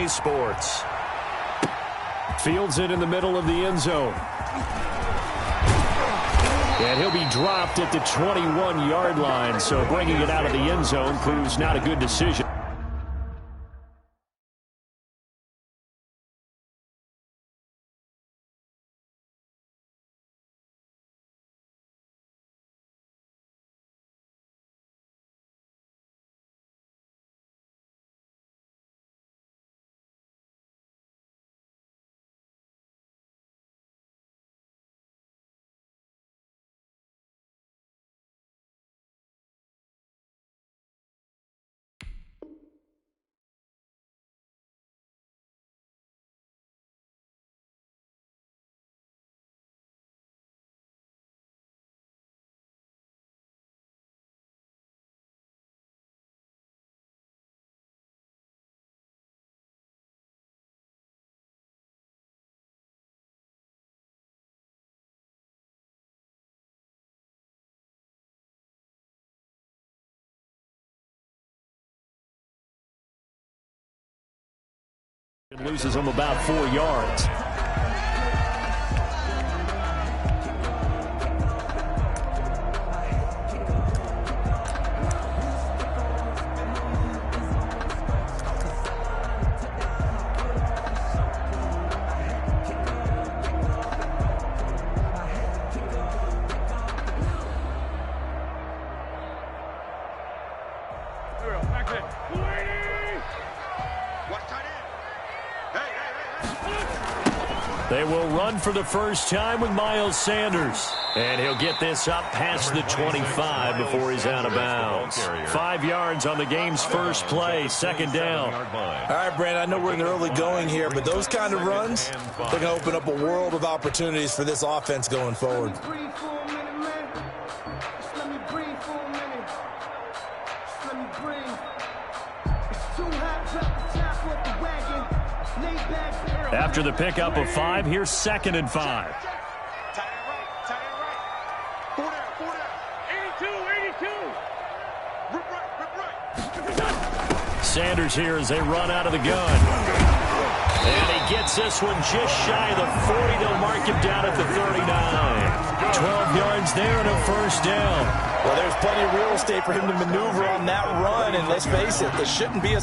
EA Sports. Fields it in the middle of the end zone. And he'll be dropped at the 21-yard line, so bringing it out of the end zone proves not a good decision. It loses him about 4 yards. They will run for the first time with Miles Sanders. And he'll get this up past the 25 before he's out of bounds. 5 yards on the game's first play, second down. All right, Brandon, I know we're in the early going here, but those kind of runs, they're going to open up a world of opportunities for this offense going forward. After the pickup of 5, here's 2nd and 5. Sanders here as they run out of the gun. And he gets this one just shy of the 40. They'll mark him down at the 39. 12 yards there and a first down. Well, there's plenty of real estate for him to maneuver on that run, and let's face it, this shouldn't be a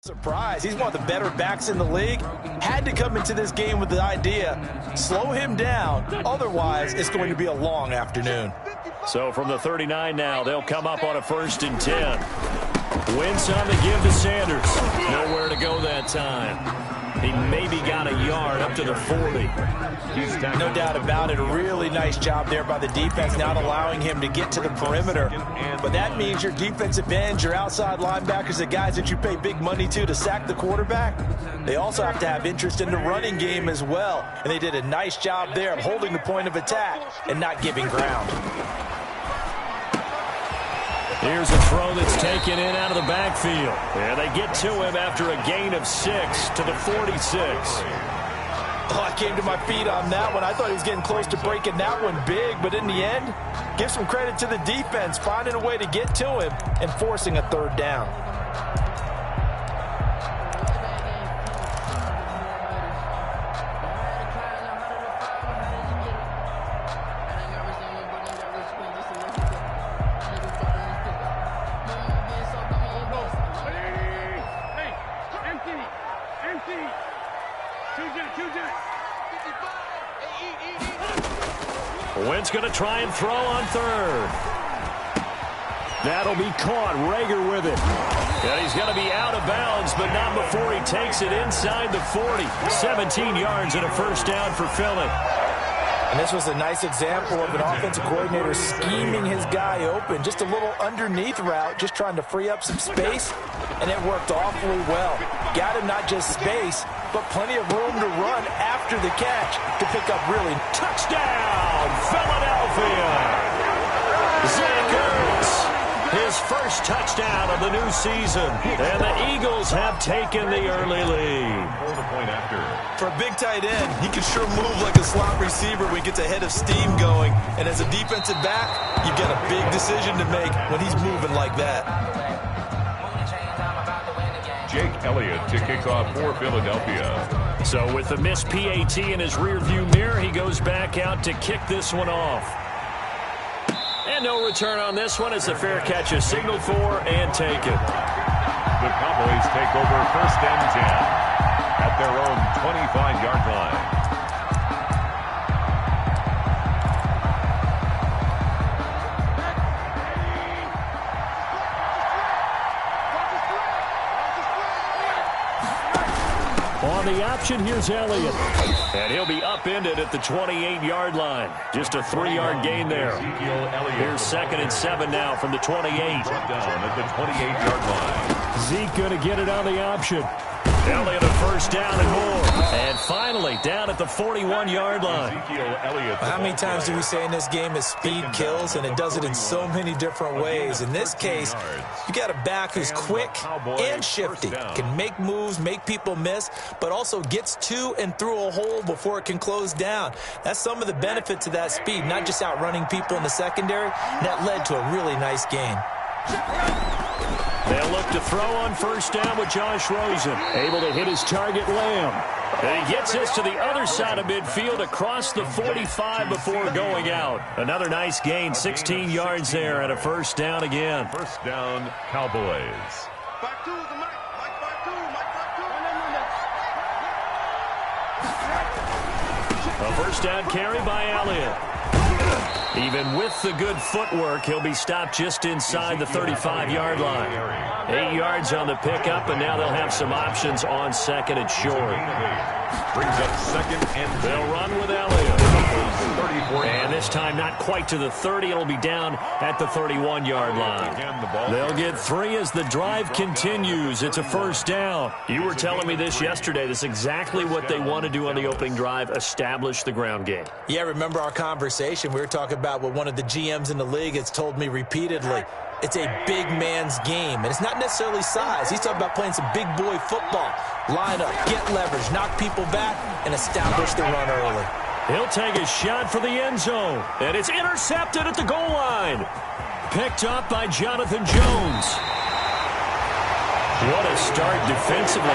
Surprise. He's one of the better backs in the league. Had to come into this game with the idea, slow him down. Otherwise, it's going to be a long afternoon. So from the 39 now, they'll come up on a 1st and 10. Wentz on the give to Sanders. Nowhere to go that time. He maybe got a yard up to the 40. No doubt about it. A really nice job there by the defense, not allowing him to get to the perimeter. But that means your defensive ends, your outside linebackers, the guys that you pay big money to sack the quarterback, they also have to have interest in the running game as well. And they did a nice job there of holding the point of attack and not giving ground. Here's a throw that's taken in out of the backfield. And they get to him after a gain of 6 to the 46. Oh, I came to my feet on that one. I thought he was getting close to breaking that one big, but in the end, give some credit to the defense, finding a way to get to him and forcing a 3rd down. Wentz going to try and throw on 3rd. That'll be caught. Rager with it. And he's going to be out of bounds, but not before he takes it inside the 40. 17 yards and a 1st down for Philly. And this was a nice example of an offensive coordinator scheming his guy open. Just a little underneath route, just trying to free up some space, and it worked awfully well. Got him not just space, but plenty of room to run after the catch to pick up really. Touchdown, Philadelphia! Zach Ertz, his 1st touchdown of the new season. And the Eagles have taken the early lead. For a big tight end, he can sure move like a slot receiver when he gets a head of steam going. And as a defensive back, you've got a big decision to make when he's moving like that. Jake Elliott to kick off for Philadelphia. So with the missed PAT in his rearview mirror, he goes back out to kick this one off. And no return on this one as the fair catch is signaled for and taken. The Cowboys take over 1st and 10 at their own 25-yard line. On the option, here's Elliott. And he'll be upended at the 28-yard line. Just a 3-yard gain there. Here's 2nd and 7 now from the 28. Down at the 28-yard line. Zeke going to get it on the option. Elliott a 1st down and more. And finally, down at the 41-yard line. How many times do we say in this game that speed kills, and it does it in so many different ways? In this case, you got a back who's quick and shifty, can make moves, make people miss, but also gets to and through a hole before it can close down. That's some of the benefits of that speed, not just outrunning people in the secondary. And that led to a really nice gain. They'll look to throw on 1st down with Josh Rosen. Able to hit his target, Lamb. And he gets us to the other side of midfield across the 45 before going out. Another nice gain, 16 yards there and a 1st down again. 1st down, Cowboys. A 1st down carry by Elliott. Even with the good footwork, he'll be stopped just inside the 35-yard line. 8 yards on the pickup, and now they'll have some options on 2nd and short. Brings up 2nd and they'll run with Elliott. And this time not quite to the 30. It'll be down at the 31-yard line. They'll get 3 as the drive continues. It's a 1st down. You were telling me this yesterday. This is exactly what they want to do on the opening drive, establish the ground game. Yeah, remember our conversation. We were talking about what one of the GMs in the league has told me repeatedly. It's a big man's game, and it's not necessarily size. He's talking about playing some big boy football. Line up, get leverage, knock people back, and establish the run early. He'll take a shot for the end zone, and it's intercepted at the goal line. Picked up by Jonathan Jones. What a start defensively.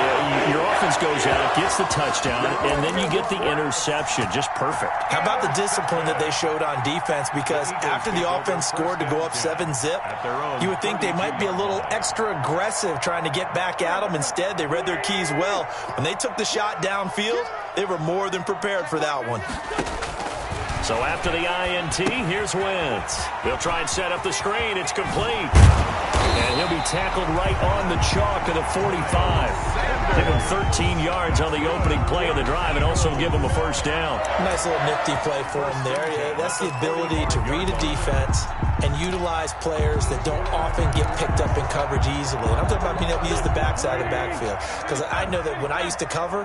Your offense goes out, gets the touchdown, and then you get the interception. Just perfect. How about the discipline that they showed on defense? Because after the offense scored to go up 7-zip, you would think they might be a little extra aggressive trying to get back at them. Instead, they read their keys well. When they took the shot downfield, they were more than prepared for that one. So after the INT, here's Wentz. They'll try and set up the screen. It's complete. And he'll be tackled right on the chalk to the 45. Give him 13 yards on the opening play of the drive and also give him a first down. Nice little nifty play for him there. Yeah, that's the ability to read a defense and utilize players that don't often get picked up in coverage easily. And I'm talking about being able to use the backside of the backfield. Because I know that when I used to cover,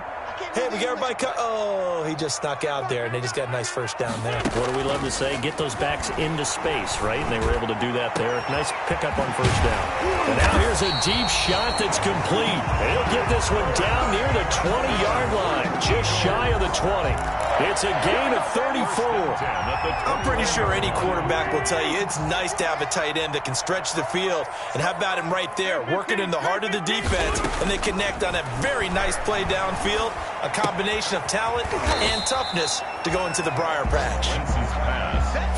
hey, we got everybody oh, he just snuck out there, and they just got a nice first down there. What do we love to say? Get those backs into space, right? And they were able to do that there. Nice pickup on first down. And now here's a deep shot that's complete. And he'll get this one down near the 20-yard line, just shy of the 20. It's a gain of 34. I'm pretty sure any quarterback will tell you it's nice to have a tight end that can stretch the field. And how about him right there, working in the heart of the defense, and they connect on a very nice play downfield, a combination of talent and toughness to go into the briar patch.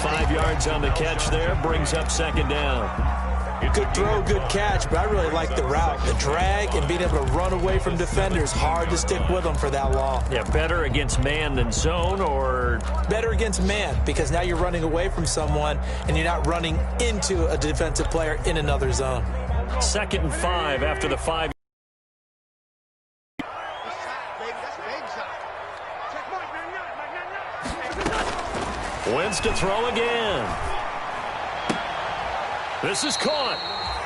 5 yards on the catch there, brings up second down. Good throw, good catch, but I really like the route. The drag and being able to run away from defenders, hard to stick with them for that long. Yeah, better against man than zone, or? Better against man, because now you're running away from someone and you're not running into a defensive player in another zone. 2nd and 5 after the 5. Wentz to throw again. This is caught.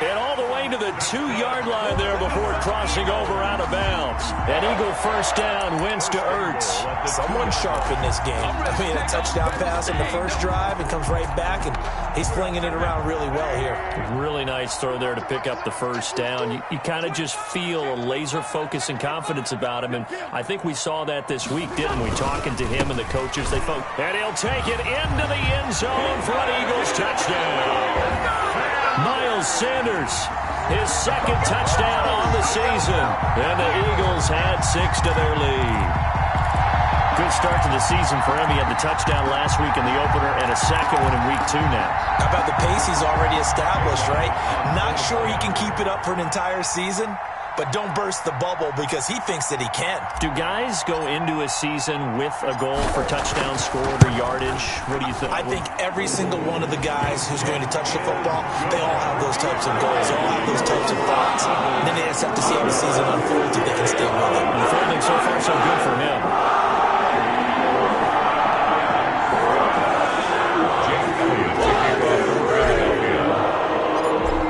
And all the way to the 2-yard line there before crossing over out of bounds. An Eagle first down, Wentz to Ertz. Someone sharp in this game. I mean, a touchdown pass on the first drive and comes right back, and he's flinging it around really well here. Really nice throw there to pick up the first down. You kind of just feel a laser focus and confidence about him, and I think we saw that this week, didn't we? Talking to him and the coaches, they thought, and he'll take it into the end zone for an Eagles touchdown. Miles Sanders, his 2nd touchdown on the season, and the Eagles add 6 to their lead. Good start to the season for him. He had the touchdown last week in the opener and a second one in week 2 now. How about the pace he's already established, right? Not sure he can keep it up for an entire season, but don't burst the bubble because he thinks that he can. Do guys go into a season with a goal for touchdown scored or yardage? What do you think? I think every single one of the guys who's going to touch the football, they all have those types of goals. They all have those types of thoughts. And then they just have to see how the season unfolds if they can stay with it. Unfolding so far so good for him.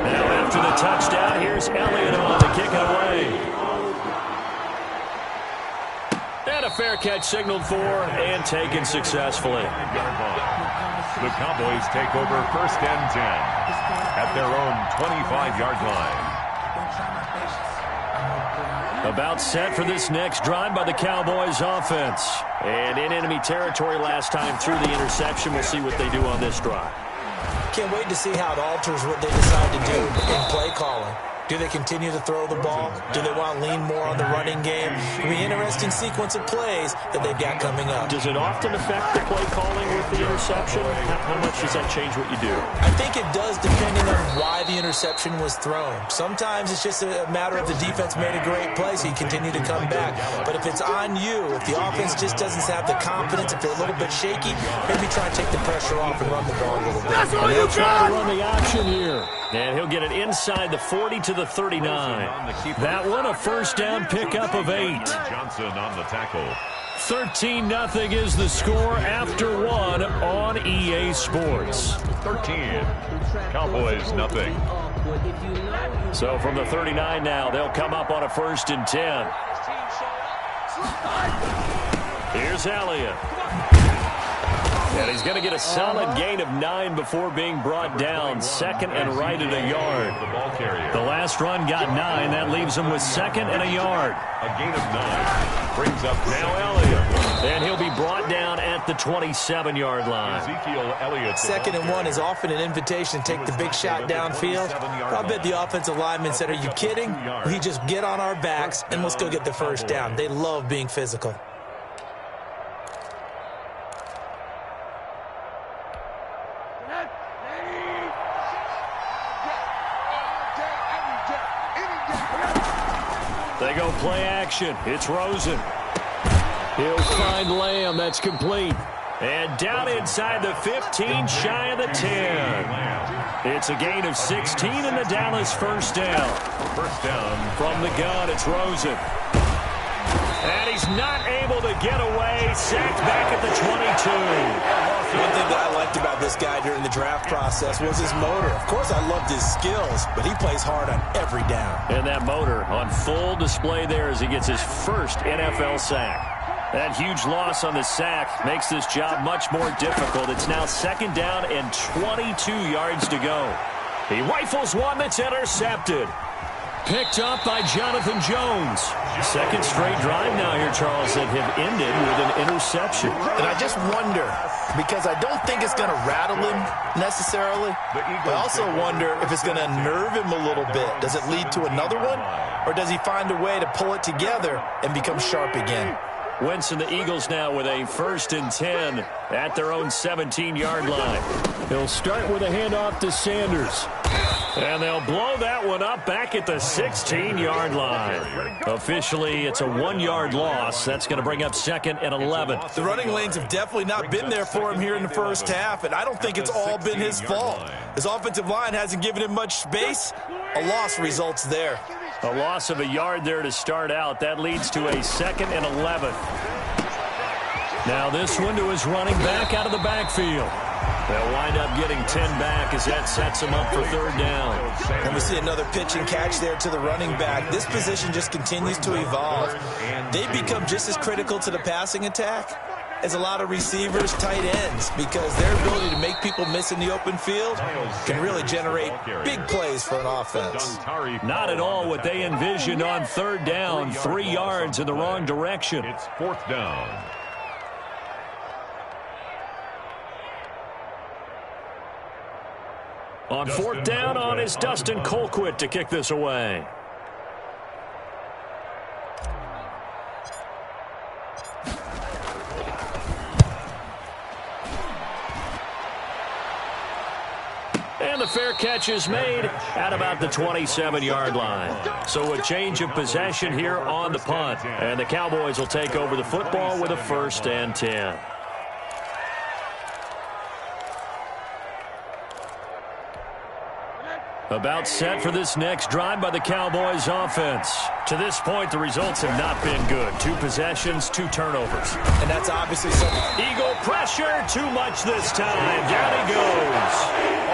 Now after the touchdown, here's Elliott on to kick it away. And a fair catch signaled for and taken successfully. The Cowboys take over 1st and 10 at their own 25-yard line. About set for this next drive by the Cowboys offense. And in enemy territory last time through the interception. We'll see what they do on this drive. Can't wait to see how it alters what they decide to do in play calling. Do they continue to throw the ball? Do they want to lean more on the running game? It'll be an interesting sequence of plays that they've got coming up. Does it often affect the play calling with the interception? How much does that change what you do? I think it does depending on why the interception was thrown. Sometimes it's just a matter of the defense made a great play, so you continue to come back. But if it's on you, if the offense just doesn't have the confidence, if they're a little bit shaky, maybe try and take the pressure off and run the ball a little bit. And they'll try to run the option here. And he'll get it inside the 40 to the 39. That one, a first down pickup of 8. Johnson on the tackle. 13-0 is the score after 1 on EA Sports. 13. Cowboys, nothing. So from the 39 now, they'll come up on a 1st and 10. Here's Elliott. And he's going to get a solid gain of 9 before being brought down. 2nd and right at a yard. The last run got 9. That leaves him with 2nd and a yard. A gain of 9 brings up now Elliott. And he'll be brought down at at the 27-yard line. Ezekiel Elliott. 2nd and 1 is often an invitation to take the big shot downfield. I bet the offensive lineman said, are you kidding? We just get on our backs and let's go get the first down. They love being physical. They go play action. It's Rosen. He'll find Lamb. That's complete. And down inside the 15, shy of the 10. It's a gain of 16 and the Dallas first down. First down. From the gun, it's Rosen. And he's not able to get away. Sacked back at the 22. One thing that I liked about this guy during the draft process was his motor. Of course, I loved his skills, but he plays hard on every down. And that motor on full display there as he gets his first NFL sack. That huge loss on the sack makes this job much more difficult. It's now 2nd down and 22 yards to go. He rifles one that's intercepted. Picked up by Jonathan Jones. 2nd straight drive now here, Charles, that have ended with an interception. And I just wonder, because I don't think it's going to rattle him necessarily, but I also wonder if it's going to nerve him a little bit. Does it lead to another one? Or does he find a way to pull it together and become sharp again? Wentz and the Eagles now with a 1st and 10 at their own 17-yard line. He'll start with a handoff to Sanders. And they'll blow that one up back at the 16-yard line. Officially, it's a 1-yard loss. That's going to bring up 2nd and 11. The running lanes have definitely not been there for him here in the first half, and I don't think it's all been his fault. His offensive line hasn't given him much space. A loss results there. A loss of a yard there to start out. That leads to a 2nd and 11. Now this one to his running back out of the backfield. They'll wind up getting 10 back as that sets them up for 3rd down. And we see another pitch and catch there to the running back. This position just continues to evolve. They become just as critical to the passing attack as a lot of receivers, tight ends, because their ability to make people miss in the open field can really generate big plays for an offense. Not at all what they envisioned on 3rd down. 3 yards in the wrong direction. It's 4th down. On 4th down on is Dustin Colquitt to kick this away. And the fair catch is made at about the 27-yard line. So a change of possession here on the punt. And the Cowboys will take over the football with a 1st and 10. About set for this next drive by the Cowboys offense. To this point, the results have not been good. 2 possessions, 2 turnovers. And that's obviously something. Eagle pressure, too much this time. Down he goes.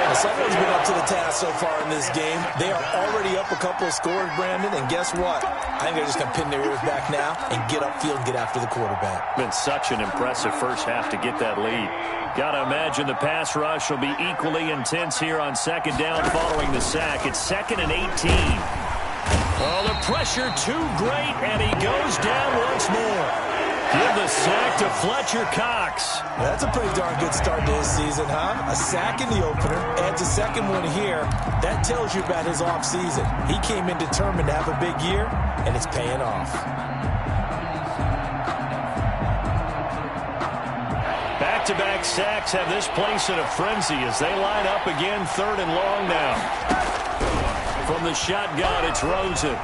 Well, someone's been up to the task so far in this game. They are already up a couple of scores, Brandon, and guess what? I think they're just going to pin their ears back now and get upfield and get after the quarterback. Been such an impressive first half to get that lead. Got to imagine the pass rush will be equally intense here on 2nd down following the sack. It's 2nd and 18. Oh, the pressure too great, and he goes down once more. Give the sack to Fletcher Cox. That's a pretty darn good start to his season, huh? A sack in the opener, adds a 2nd one here. That tells you about his offseason. He came in determined to have a big year, and it's paying off. Back-to-back sacks have this place in a frenzy as they line up again 3rd and long now. From the shotgun, it's Rosen.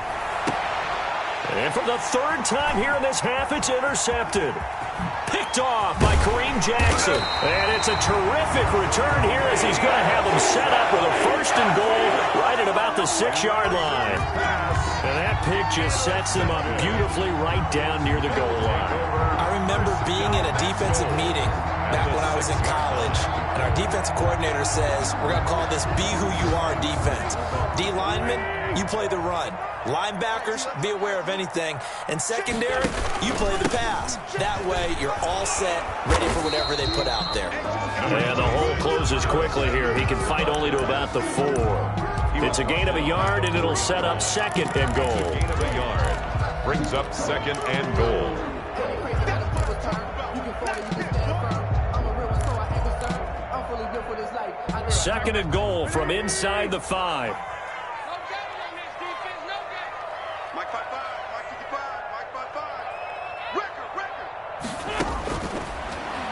And for the 3rd time here in this half, it's intercepted. Picked off by Kareem Jackson. And it's a terrific return here as he's going to have them set up with a 1st and goal right at about the 6-yard line. And that pick just sets them up beautifully right down near the goal line. I remember being in a defensive meeting back when I was in college, and our defensive coordinator says, we're going to call this be who you are defense. D linemen, you play the run. Linebackers, be aware of anything. And secondary, you play the pass. That way, you're all set, ready for whatever they put out there. And the hole closes quickly here. He can fight only to about the 4. It's a gain of a yard, and it'll set up 2nd and goal. Gain of a yard. Brings up 2nd and goal. Second and goal from inside the 5.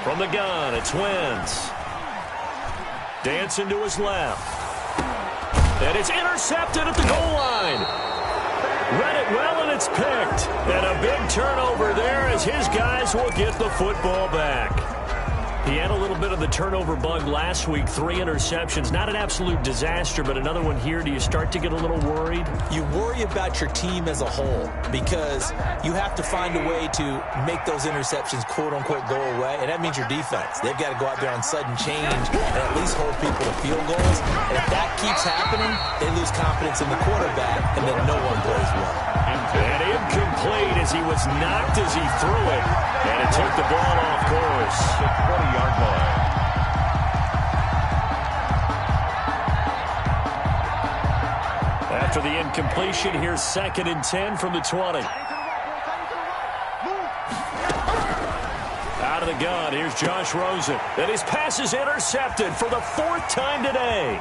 From the gun, it's Wentz. Dancing to his left. And it's intercepted at the goal line. Read it well, and it's picked. And a big turnover there as his guys will get the football back. He had a little bit of the turnover bug last week, 3 interceptions. Not an absolute disaster, but another one here. Do you start to get a little worried? You worry about your team as a whole because you have to find a way to make those interceptions, quote-unquote, go away, and that means your defense. They've got to go out there on sudden change and at least hold people to field goals. And if that keeps happening, they lose confidence in the quarterback, and then no one plays well. And incomplete as he was knocked as he threw it, and it took the ball off course. The 20-yard line. After the incompletion, here's 2nd and 10 from the 20. Out of the gun, here's Josh Rosen. And his pass is intercepted for the 4th time today.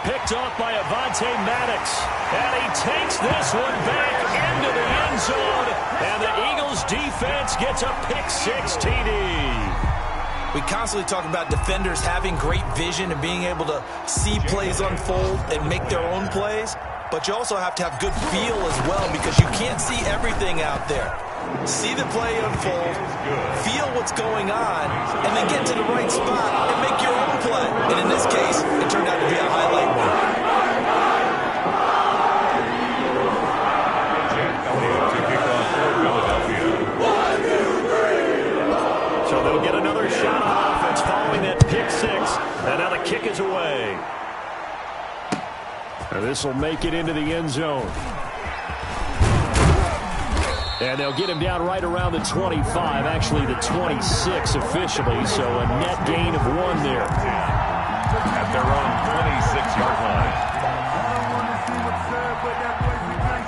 Picked off by Avonte Maddox. And he takes this one back into the end zone. And the Eagles defense gets a pick-6 TD. We constantly talk about defenders having great vision and being able to see plays unfold and make their own plays. But you also have to have good feel as well because you can't see everything out there. See the play unfold, feel what's going on, and then get to the right spot and make your own play. And in this case, it turned out to be a highlight one. So they'll get another shot on offense following that pick-6. And now the kick is away. And this will make it into the end zone. And they'll get him down right around the 25, actually the 26 officially, so a net gain of 1 there. At their own 26-yard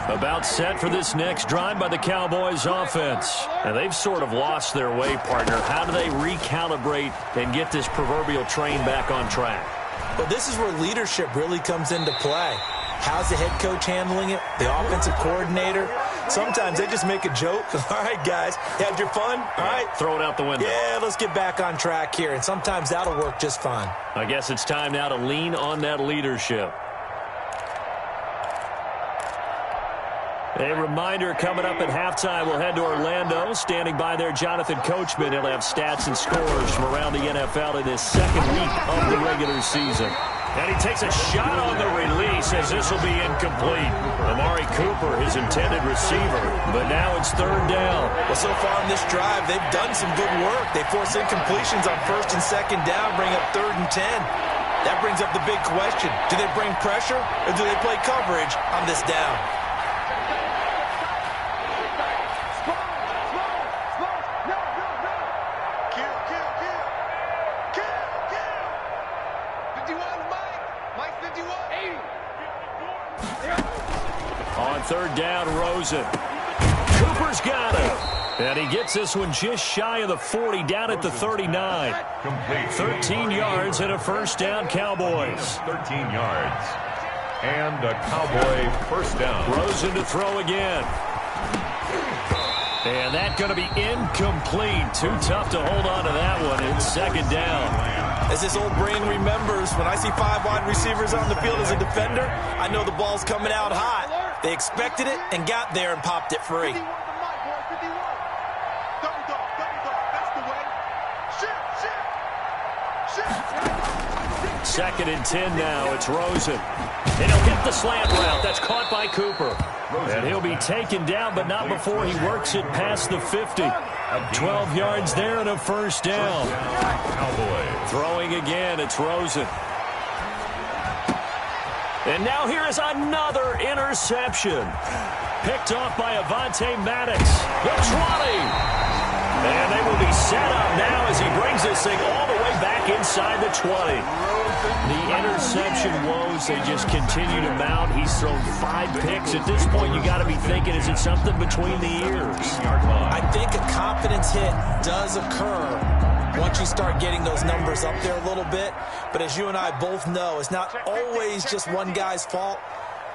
line. About set for this next drive by the Cowboys offense. And they've sort of lost their way, partner. How do they recalibrate and get this proverbial train back on track? Well, this is where leadership really comes into play. How's the head coach handling it? The offensive coordinator? Sometimes they just make a joke. All right, guys, had your fun? All right. Throw it out the window. Yeah, let's get back on track here. And sometimes that'll work just fine. I guess it's time now to lean on that leadership. A reminder coming up at halftime, we'll head to Orlando. Standing by there, Jonathan Coachman. He'll have stats and scores from around the NFL in this 2nd week of the regular season. And he takes a shot on the release as this will be incomplete. Amari Cooper, his intended receiver, but now it's 3rd down. Well, so far in this drive, they've done some good work. They force incompletions on 1st and 2nd down, bring up 3rd and 10. That brings up the big question. Do they bring pressure or do they play coverage on this down? On 3rd down, Rosen. Cooper's got it. And he gets this one just shy of the 40, down at the 39. Complete. 13 yards and a 1st down, Cowboys. 13 yards. And a Cowboy 1st down. Rosen to throw again. And that's going to be incomplete. Too tough to hold on to that one. It's 2nd down. As this old brain remembers, when I see 5 wide receivers on the field as a defender, I know the ball's coming out hot. They expected it and got there and popped it free. 2nd and 10 now. It's Rosen. And he'll hit the slant route. That's caught by Cooper. And he'll be taken down, but not before he works it past the 50. 12 yards there and a 1st down. Throwing again, it's Rosen. And now here is another interception. Picked off by Avonte Maddox. The 20. And they will be set up now as he brings this thing all the way back inside the 20. The interception woes, they just continue to mount. He's thrown 5 picks. At this point, you got to be thinking, is it something between the ears? I think a confidence hit does occur once you start getting those numbers up there a little bit. But as you and I both know, it's not always just one guy's fault.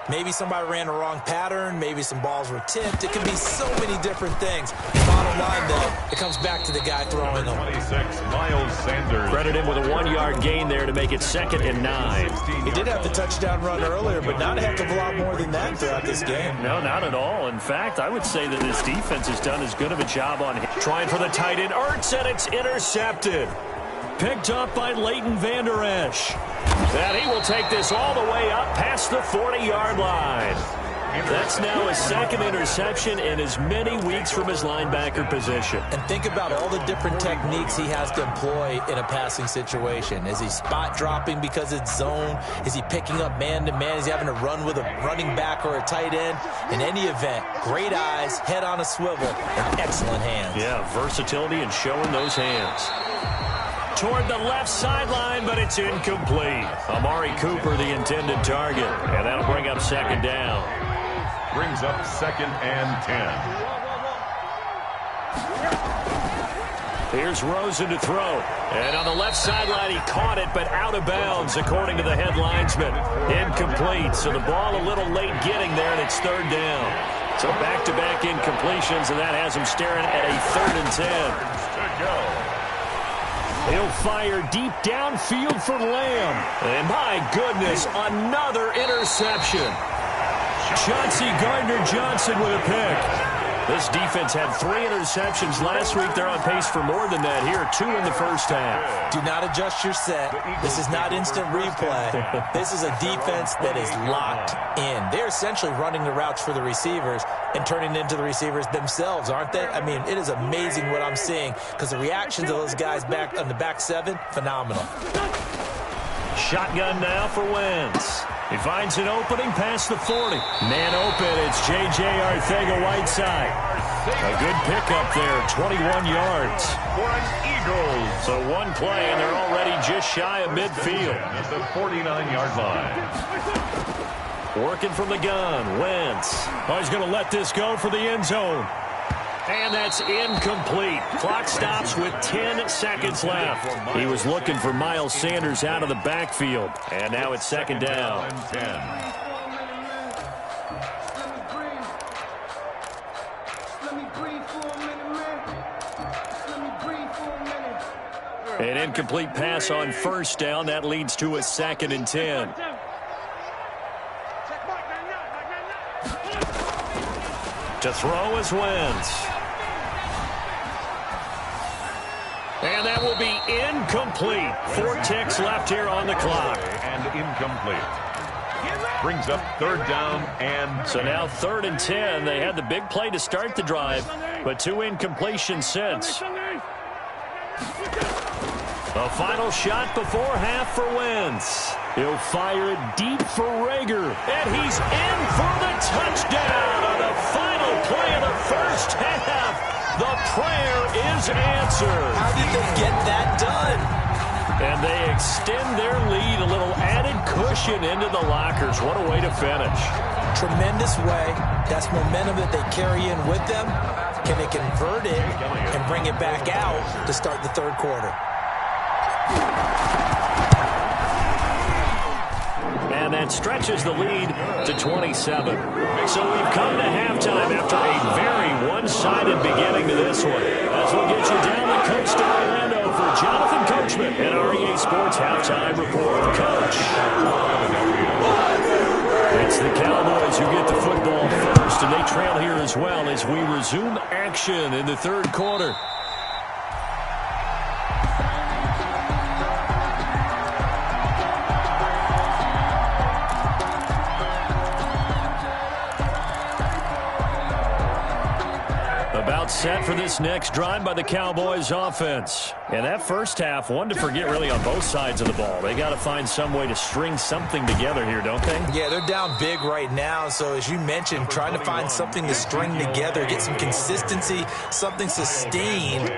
Maybe somebody ran a wrong pattern. Maybe some balls were tipped. It can be so many different things. Bottom line, though, it comes back to the guy throwing them. 26, Miles Sanders. Credit him with a 1-yard gain there to make it 2nd and 9. He did have the touchdown run earlier, but not a heck of a lot more than that throughout this game. No, not at all. In fact, I would say that this defense has done as good of a job on him. Trying for the tight end, Ertz, and it's intercepted. Picked up by Leighton Vander Esch. And he will take this all the way up past the 40-yard line. That's now his 2nd interception in as many weeks from his linebacker position. And think about all the different techniques he has to employ in a passing situation. Is he spot dropping because it's zone? Is he picking up man-to-man? Is he having to run with a running back or a tight end? In any event, great eyes, head on a swivel, and excellent hands. Yeah, versatility and showing those hands. Toward the left sideline, but it's incomplete. Amari Cooper, the intended target, and that'll bring up 2nd down. Brings up 2nd and 10. Here's Rosen to throw. And on the left sideline, he caught it, but out of bounds, according to the head linesman. Incomplete, so the ball a little late getting there, and it's 3rd down. So back-to-back incompletions, and that has him staring at a 3rd and 10. To go. He'll fire deep downfield for Lamb. And my goodness, another interception. Chauncey Gardner-Johnson with a pick. This defense had 3 interceptions last week. They're on pace for more than that here. 2 in the first half. Do not adjust your set. This is not instant replay. This is a defense that is locked in. They're essentially running the routes for the receivers and turning into the receivers themselves, aren't they? I mean, it is amazing what I'm seeing because the reactions of those guys back on the back 7, phenomenal. Shotgun now for Wentz. He finds an opening past the 40. Man open, it's J.J. Arcega-Whiteside. A good pickup there, 21 yards. For an Eagles. So one play, and they're already just shy of midfield. At the 49-yard line. Working from the gun, Wentz. Oh, he's going to let this go for the end zone. And that's incomplete. Clock stops with 10 seconds left. He was looking for Miles Sanders out of the backfield. And now it's 2nd down. An incomplete pass on 1st down. That leads to a 2nd and 10. To throw is Wentz. And that will be incomplete. 4 ticks left here on the clock. And incomplete. Brings up 3rd down and... So now 3rd and 10. They had the big play to start the drive, but 2 incompletions since. A final shot before half for Wentz. He'll fire it deep for Rager. And he's in for the touchdown on the final play of the first half. The prayer is answered. How did they get that done? And they extend their lead, a little added cushion into the lockers. What a way to finish. Tremendous way. That's momentum that they carry in with them. Can they convert it and bring it back out to start the 3rd quarter? And that stretches the lead to 27. So we've come to halftime after a very one-sided beginning to this one. As we'll get you down the coast to Orlando for Jonathan Coachman and our EA Sports Halftime Report. Coach. It's the Cowboys who get the football first, and they trail here as well as we resume action in the 3rd quarter. About set for this next drive by the Cowboys offense. And that first half, one to forget really on both sides of the ball. They got to find some way to string something together here, don't they? Yeah, they're down big right now. So as you mentioned, trying to find something to string together, get some consistency, something sustained,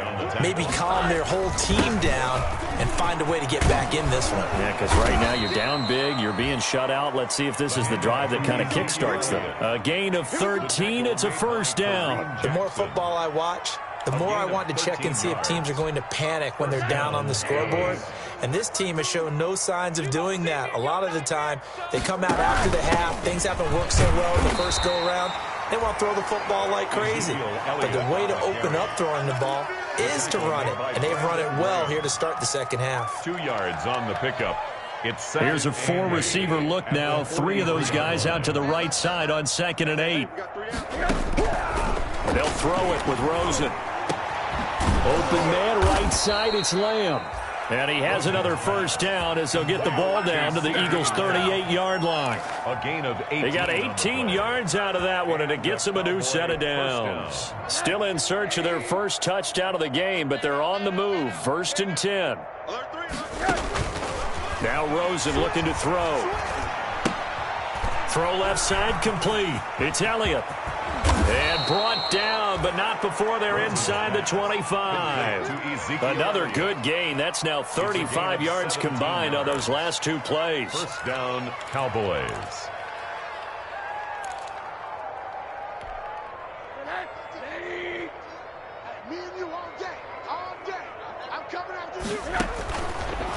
maybe calm their whole team down and find a way to get back in this one. Yeah, because right now you're down big, you're being shut out. Let's see if this is the drive that kind of kickstarts them. A gain of 13, it's a 1st down. The more football I watch, the more I want to check and see if teams are going to panic when they're down on the scoreboard. And this team has shown no signs of doing that. A lot of the time, they come out after the half. Things haven't worked so well in the first go-around. They want to throw the football like crazy. But the way to open up throwing the ball is to run it. And they've run it well here to start the second half. 2 yards on the pickup. Here's a 4-receiver look now. 3 of those guys out to the right side on 2nd and 8. They'll throw it with Rosen. Open man, right side, it's Lamb. And he has another first down as they'll get the ball down to the Eagles' 38-yard line. A gain of 18. They got 18 yards out of that one, and it gets them a new set of downs. Still in search of their first touchdown of the game, but they're on the move. 1st and 10. Now Rosen looking to throw. Throw left side complete. It's Elliott. And brought down, but not before they're inside the 25. Another good gain. That's now 35 yards combined on those last 2 plays. First down, Cowboys.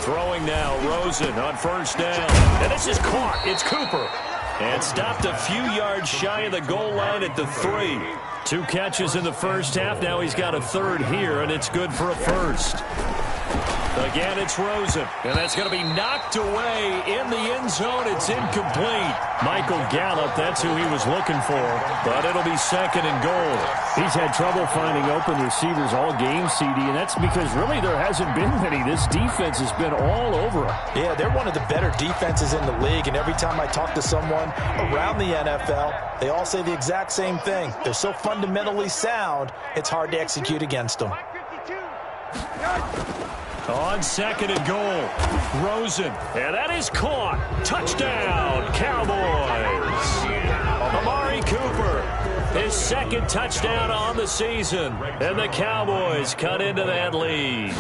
Throwing now, Rosen on first down. And this is caught. It's Cooper. And stopped a few yards shy of the goal line at the 3. 2 catches in the first half. Now he's got a 3rd here, and it's good for a first. Again, it's Rosen. And that's going to be knocked away in the end zone. It's incomplete. Michael Gallup, that's who he was looking for. But it'll be 2nd and goal. He's had trouble finding open receivers all game, CD, and that's because really there hasn't been many. This defense has been all over him. Yeah, they're one of the better defenses in the league, and every time I talk to someone around the NFL, they all say the exact same thing. They're so fundamentally sound, it's hard to execute against them. On 2nd and goal, Rosen. And that is caught. Touchdown, Cowboys. Amari Cooper, his 2nd touchdown on the season. And the Cowboys cut into that lead.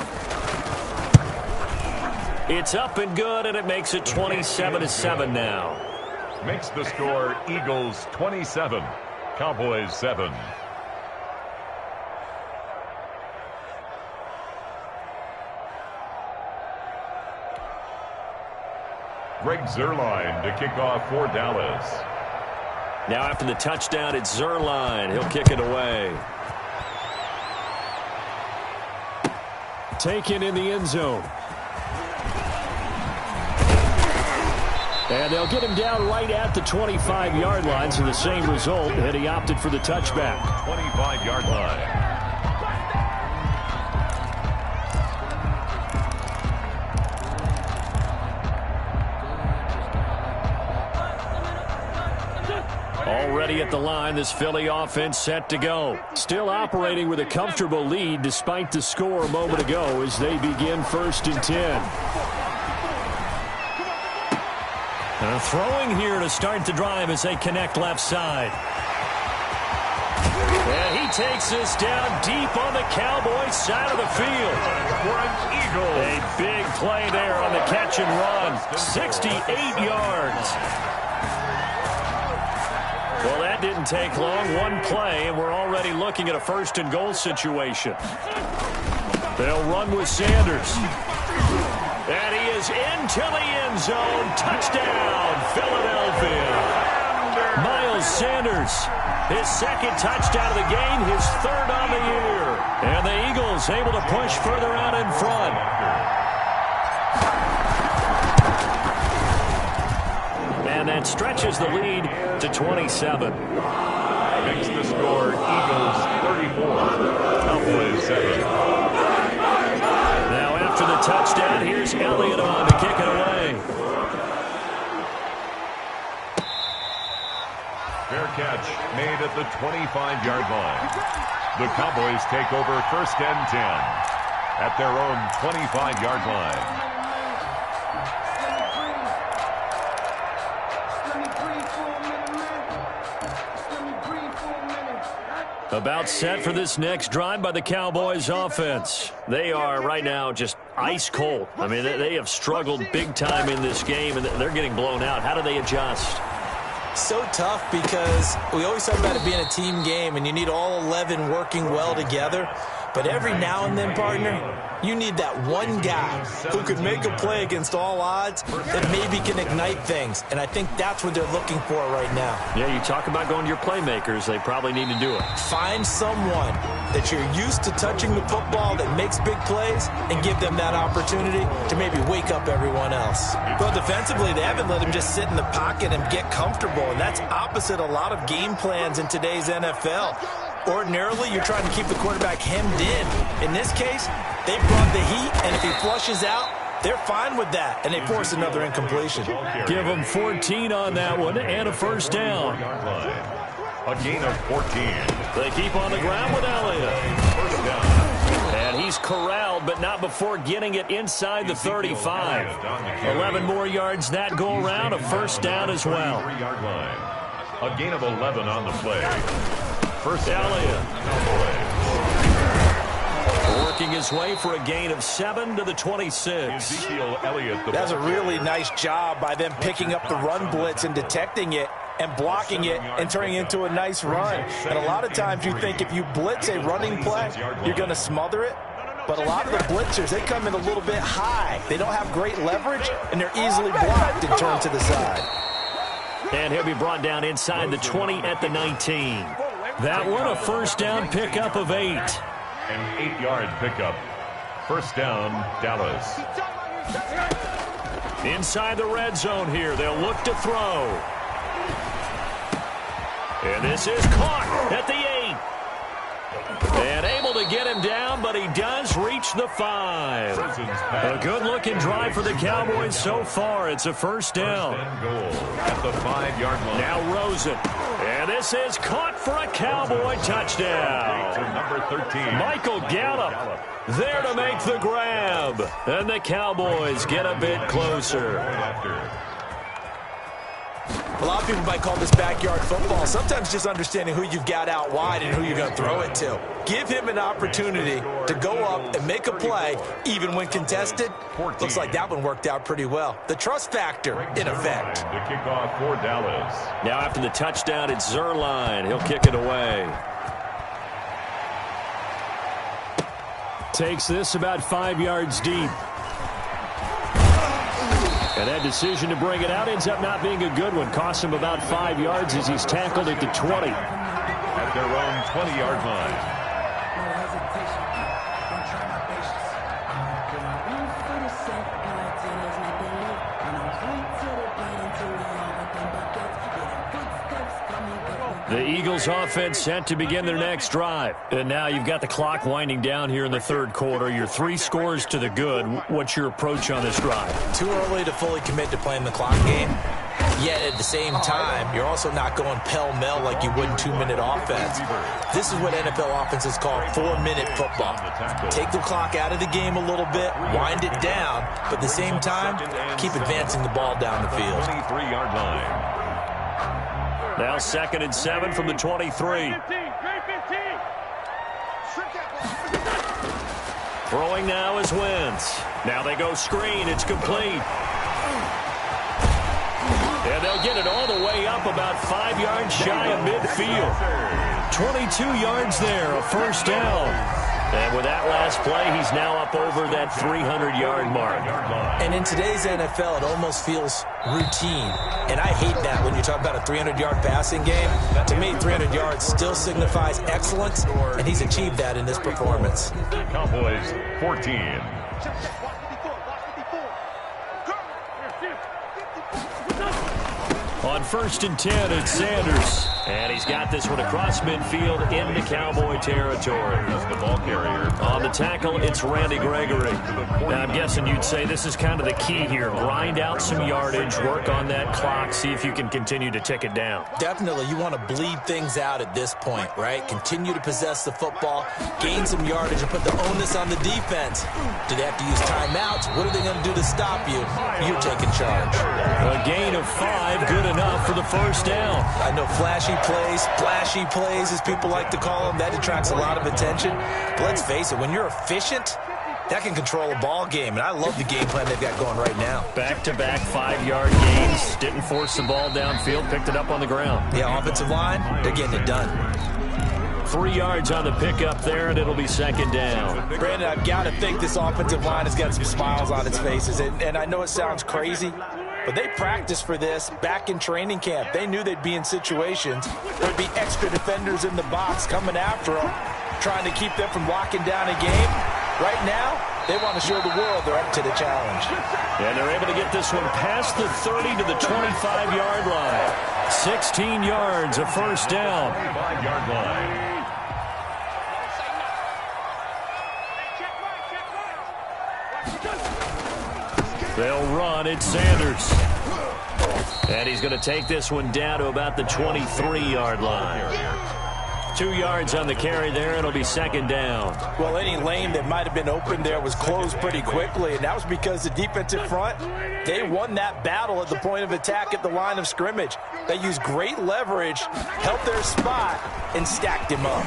It's up and good, and it makes it 27-7 now. Makes the score Eagles 27, Cowboys 7. Greg Zuerlein to kick off for Dallas. Now after the touchdown, it's Zuerlein. He'll kick it away. Taken in the end zone. And they'll get him down right at the 25-yard line, so the same result, and he opted for the touchback. 25-yard line. Already at the line, this Philly offense set to go. Still operating with a comfortable lead despite the score a moment ago as they begin 1st and 10. And throwing here to start the drive as they connect left side. And he takes this down deep on the Cowboys side of the field. A big play there on the catch and run. 68 yards. Well, that didn't take long. 1 play, and we're already looking at a 1st and goal situation. They'll run with Sanders. And he is into the end zone. Touchdown, Philadelphia. Miles Sanders, his 2nd touchdown of the game, his 3rd on the year. And the Eagles able to push further out in front. And that stretches the lead to 27. Makes the score Eagles 34, Cowboys 7. Now after the touchdown, here's Elliott on to kick it away. Fair catch made at the 25-yard line. The Cowboys take over 1st and 10 at their own 25-yard line. About set for this next drive by the Cowboys offense. They are right now just ice cold. I mean, they have struggled big time in this game, and they're getting blown out. How do they adjust? So tough because we always talk about it being a team game, and you need all 11 working well together. But every now and then, partner, you need that one guy who could make a play against all odds that maybe can ignite things. And I think that's what they're looking for right now. Yeah, you talk about going to your playmakers. They probably need to do it. Find someone that you're used to touching the football that makes big plays and give them that opportunity to maybe wake up everyone else. Well, defensively, they haven't let him just sit in the pocket and get comfortable, and that's opposite a lot of game plans in today's NFL. Ordinarily, you're trying to keep the quarterback hemmed in. In this case, they brought the heat, and if he flushes out, they're fine with that, and they force another incompletion. Give them 14 on that one and a first down. A gain of 14. They keep on the ground with Elliott. First down. And he's corralled, but not before getting it inside the 35. 11 more yards that go around, a first down as well. 3-yard line. A gain of 11 on the play. First Elliott. Working his way for a gain of 7 to the 26. Ezekiel Elliott. That's a really nice job by them picking up the run blitz and detecting it and blocking it and turning it into a nice run. And a lot of times you think if you blitz a running play, you're going to smother it. But a lot of the blitzers, they come in a little bit high. They don't have great leverage, and they're easily blocked and turned to the side. And he'll be brought down inside the 20 at the 19. That one, a first down pickup of 8. An 8-yard pickup. First down, Dallas. Inside the red zone here. They'll look to throw. And this is caught at the 8. And able to get him down, but he does reach the 5. A good-looking drive for the Cowboys so far. It's a first down. Goal at the 5-yard line. Now Rosen. And this is caught for a Cowboy touchdown. Number 13. Michael Gallup there to make the grab. And the Cowboys get a bit closer. A lot of people might call this backyard football. Sometimes just understanding who you've got out wide and who you're going to throw it to. Give him an opportunity to go up and make a play, even when contested. Looks like that one worked out pretty well. The trust factor in effect. The kickoff for Dallas. Now after the touchdown, it's Zerline. He'll kick it away. Takes this about 5 yards deep. And that decision to bring it out ends up not being a good one. Costs him about 5 yards as he's tackled at the 20. At their own 20-yard line. The Eagles offense set to begin their next drive. And now you've got the clock winding down here in the third quarter. Your 3 scores to the good. What's your approach on this drive? Too early to fully commit to playing the clock game. Yet at the same time, you're also not going pell-mell like you would in 2-minute offense. This is what NFL offenses call 4-minute football. Take the clock out of the game a little bit, wind it down, but at the same time, keep advancing the ball down the field. 23-yard line. Now 2nd and 7 from the 23. Throwing now is Wentz. Now they go screen. It's complete. And they'll get it all the way up about 5 yards shy of midfield. 22 yards there, a first down. And with that last play, he's now up over that 300-yard mark. And in today's NFL, it almost feels routine. And I hate that when you talk about a 300-yard passing game. To me, 300 yards still signifies excellence, and he's achieved that in this performance. Cowboys 14. On 1st and 10, it's Sanders. And he's got this one across midfield into Cowboy territory. The ball carrier. On the tackle, it's Randy Gregory. Now, I'm guessing you'd say this is kind of the key here. Grind out some yardage, work on that clock, see if you can continue to tick it down. Definitely, you want to bleed things out at this point, right? Continue to possess the football, gain some yardage, and put the onus on the defense. Do they have to use timeouts? What are they going to do to stop you? You're taking charge. A gain of 5, good enough for the first down. I know flashy plays, as people like to call them, that attracts a lot of attention. But let's face it, when you're efficient, that can control a ball game, and I love the game plan they've got going right now. Back-to-back 5-yard gains. Didn't force the ball downfield, picked it up on the ground. Yeah, offensive line, they're getting it done. 3 yards on the pickup there, and it'll be second down. Brandon, I've got to think this offensive line has got some smiles on its faces. And I know it sounds crazy, but they practiced for this back in training camp. They knew they'd be in situations where there'd be extra defenders in the box coming after them, trying to keep them from locking down a game. Right now, they want to show the world they're up to the challenge. And they're able to get this one past the 30 to the 25-yard line. 16 yards, a first down. 25-yard line. They'll run. It's Sanders. And he's going to take this one down to about the 23-yard line. 2 yards on the carry there. It'll be second down. Well, any lane that might have been open there was closed pretty quickly, and that was because the defensive front, they won that battle at the point of attack at the line of scrimmage. They used great leverage, held their spot, and stacked him up.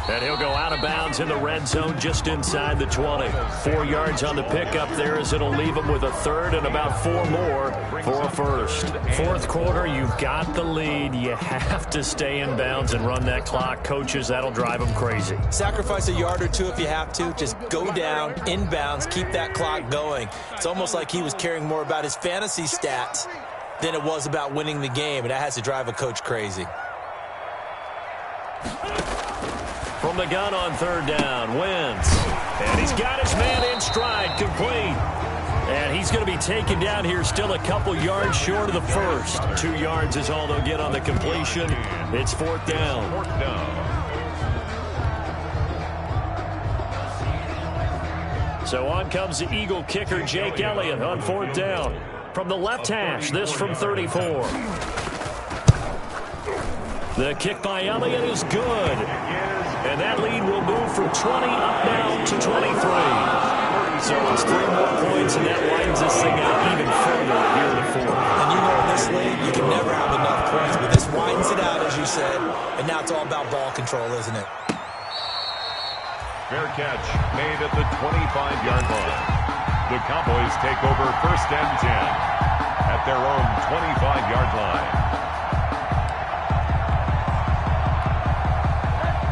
And he'll go out of bounds in the red zone just inside the 20. 4 yards on the pickup there as it'll leave him with a third and about 4 more for a first. Fourth quarter, you've got the lead. You have to stay in bounds and run that clock. Coaches, that'll drive them crazy. Sacrifice a yard or two if you have to. Just go down, in bounds, keep that clock going. It's almost like he was caring more about his fantasy stats than it was about winning the game, and that has to drive a coach crazy. From the gun on third down, Wentz. And he's got his man in stride, complete. And he's going to be taken down here still a couple yards short of the first. 2 yards is all they'll get on the completion. It's fourth down. Fourth down. So on comes the Eagle kicker, Jake Elliott, on fourth down. From the left hash, this from 34. The kick by Elliott is good. And that lead will move from 20 up now to 23. So it's 3 more points, and that widens this thing out even further here in the fourth. And you know in this league, you can never have enough points, but this widens it out, as you said, and now it's all about ball control, isn't it? Fair catch made at the 25-yard line. The Cowboys take over first and 10 at their own 25-yard line.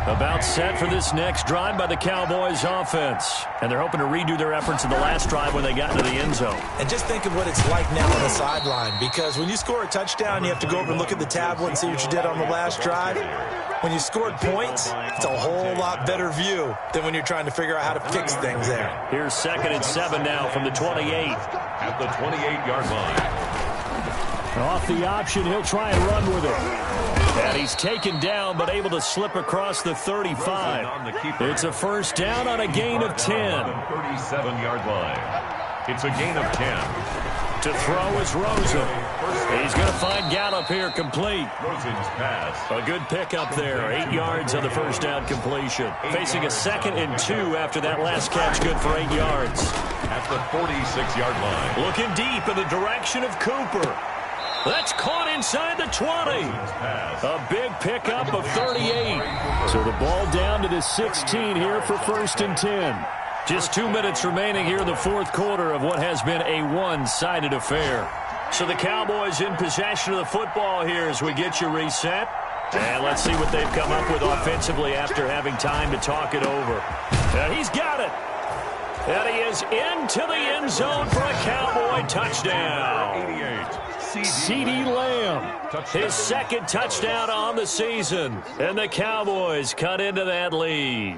About set for this next drive by the Cowboys offense. And they're hoping to redo their efforts in the last drive when they got into the end zone. And just think of what it's like now on the sideline, because when you score a touchdown, you have to go over and look at the tablet and see what you did on the last drive. When you scored points, it's a whole lot better view than when you're trying to figure out how to fix things there. Here's 2nd and 7 now from the 28. At the 28-yard line. Off the option, he'll try and run with it. And he's taken down, but able to slip across the 35. It's a first down on a gain of 10. 37-yard line. It's a gain of 10. To throw is Rosen. He's going to find Gallup here, complete. Rosen's pass. A good pickup there. 8 yards on the first down completion. Facing a 2nd and 2 after that last catch, good for 8 yards. At the 46-yard line. Looking deep in the direction of Cooper. That's caught inside the 20. A big pickup of 38. So the ball down to the 16 here for first and 10. Just 2 minutes remaining here in the fourth quarter of what has been a one-sided affair. So the Cowboys in possession of the football here as we get you reset. And let's see what they've come up with offensively after having time to talk it over. And he's got it. And he is into the end zone for a Cowboy touchdown. 88. CeeDee Lamb, his 2nd touchdown on the season. And the Cowboys cut into that lead.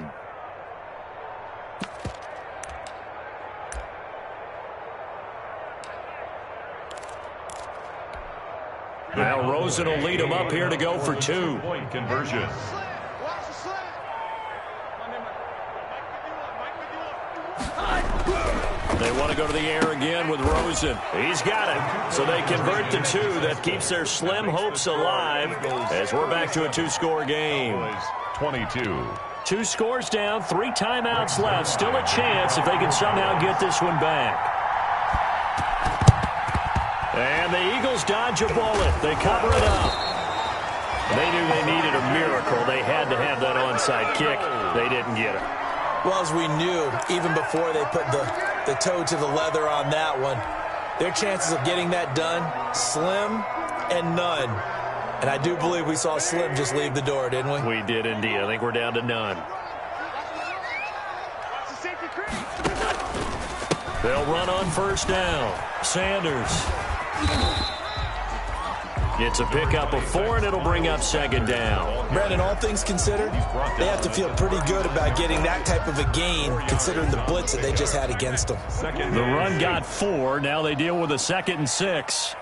Now Rosen will lead him up here to go for 2. Point conversion. They want to go to the air again with Rosen. He's got it. So they convert to 2. That keeps their slim hopes alive as we're back to a 2-score game. 22. 2 scores down, 3 timeouts left. Still a chance if they can somehow get this one back. And the Eagles dodge a bullet. They cover it up. They knew they needed a miracle. They had to have that onside kick. They didn't get it. Well, as we knew, even before they put the toe to the leather on that one, their chances of getting that done, slim and none. And I do believe we saw Slim just leave the door, didn't we? We did indeed. I think we're down to none. They'll run on first down. Sanders. It's a pickup of 4, and it'll bring up second down. Brandon, all things considered, they have to feel pretty good about getting that type of a gain, considering the blitz that they just had against them. The run got 4. Now they deal with a 2nd and 6.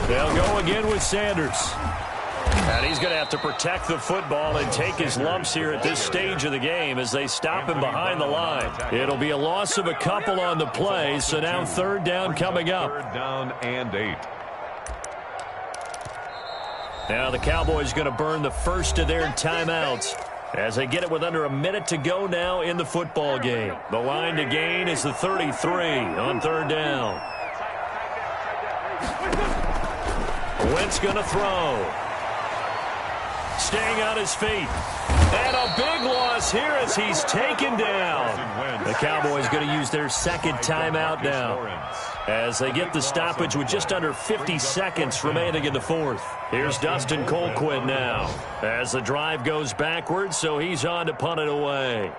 They'll go again with Sanders. And he's going to have to protect the football and take his lumps here at this stage of the game as they stop him behind the line. It'll be a loss of a couple on the play, so now 3rd down coming up. 3rd down and 8. Now the Cowboys going to burn the first of their timeouts as they get it with under a minute to go now in the football game. The line to gain is the 33 on 3rd down. Wentz going to throw. Staying on his feet. And a big loss here as he's taken down. The Cowboys going to use their 2nd timeout now as they get the stoppage with just under 50 seconds remaining in the 4th. Here's Dustin Colquitt now as the drive goes backwards, so he's on to punt it away.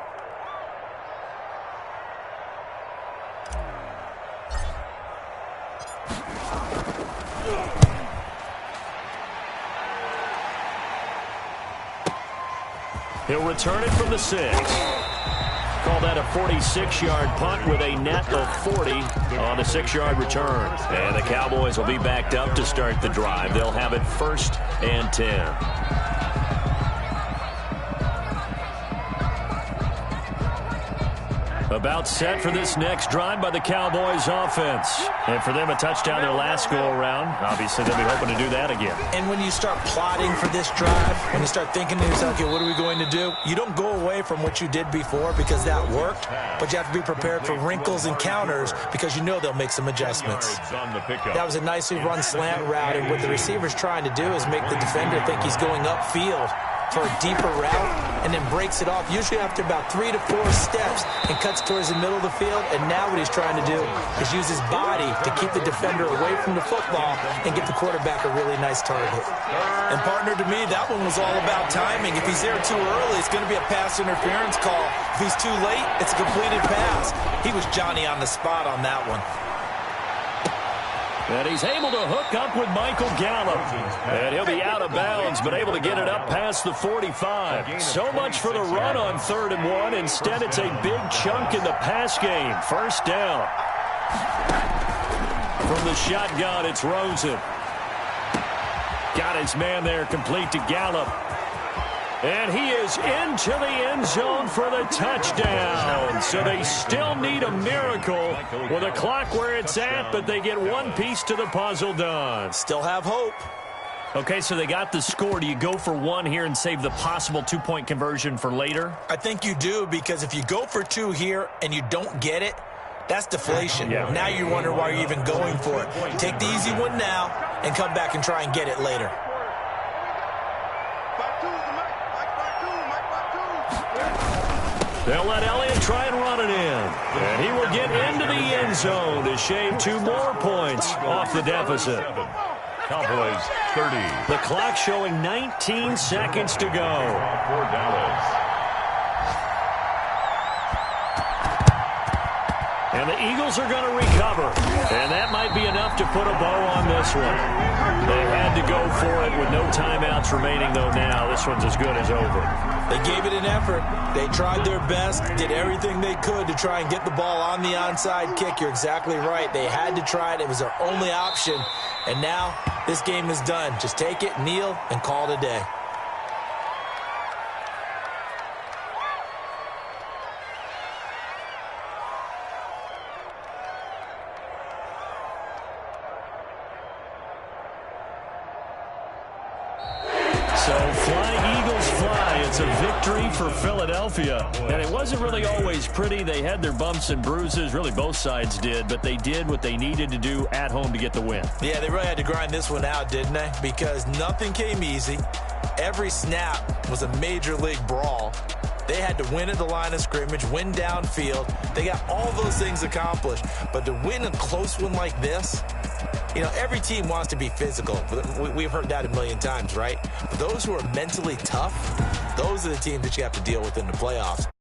He'll return it from the 6. Call that a 46-yard punt with a net of 40 on the 6-yard return. And the Cowboys will be backed up to start the drive. They'll have it 1st and 10. About set for this next drive by the Cowboys offense. And for them, a touchdown their last go-around. Obviously, they'll be hoping to do that again. And when you start plotting for this drive, when you start thinking to yourself, okay, what are we going to do? You don't go away from what you did before because that worked, but you have to be prepared for wrinkles and counters because you know they'll make some adjustments. That was a nicely run slant route, and what the receiver's trying to do is make the defender think he's going upfield for a deeper route and then breaks it off, usually after about 3 to 4 steps, and cuts towards the middle of the field. And now what he's trying to do is use his body to keep the defender away from the football and get the quarterback a really nice target. And partner, to me, that one was all about timing. If he's there too early, it's going to be a pass interference call. If he's too late, it's a completed pass. He was Johnny on the spot on that one. And he's able to hook up with Michael Gallup. And he'll be out of bounds, but able to get it up past the 45. So much for the run on 3rd and 1. Instead, it's a big chunk in the pass game. 1st down. From the shotgun, it's Rosen. Got his man there, complete to Gallup. And he is into the end zone for the touchdown. So they still need a miracle with a clock where it's at, but they get one piece to the puzzle done. Still have hope. Okay, so they got the score. Do you go for 1 here and save the possible 2-point conversion for later? I think you do, because if you go for 2 here and you don't get it, that's deflation. Yeah. Now you wonder why you're even going for it. Take the easy one now and come back and try and get it later. They'll let Elliott try and run it in. And he will get into the end zone to shave 2 more points off the deficit. Cowboys 30. The clock showing 19 seconds to go. For Dallas. And the Eagles are going to recover. And that might be enough to put a bow on this one. They had to go for it with no timeouts remaining, though, now. This one's as good as over. They gave it an effort. They tried their best, did everything they could to try and get the ball on the onside kick. You're exactly right. They had to try it. It was their only option. And now this game is done. Just take it, kneel, and call it a day. So fly, Eagles, fly. It's a victory for Philadelphia. And it wasn't really always pretty. They had their bumps and bruises. Really, both sides did. But they did what they needed to do at home to get the win. Yeah, they really had to grind this one out, didn't they? Because nothing came easy. Every snap was a major league brawl. They had to win at the line of scrimmage, win downfield. They got all those things accomplished. But to win a close one like this, You know, every team wants to be physical. We've heard that a million times, right? But those who are mentally tough, those are the teams that you have to deal with in the playoffs.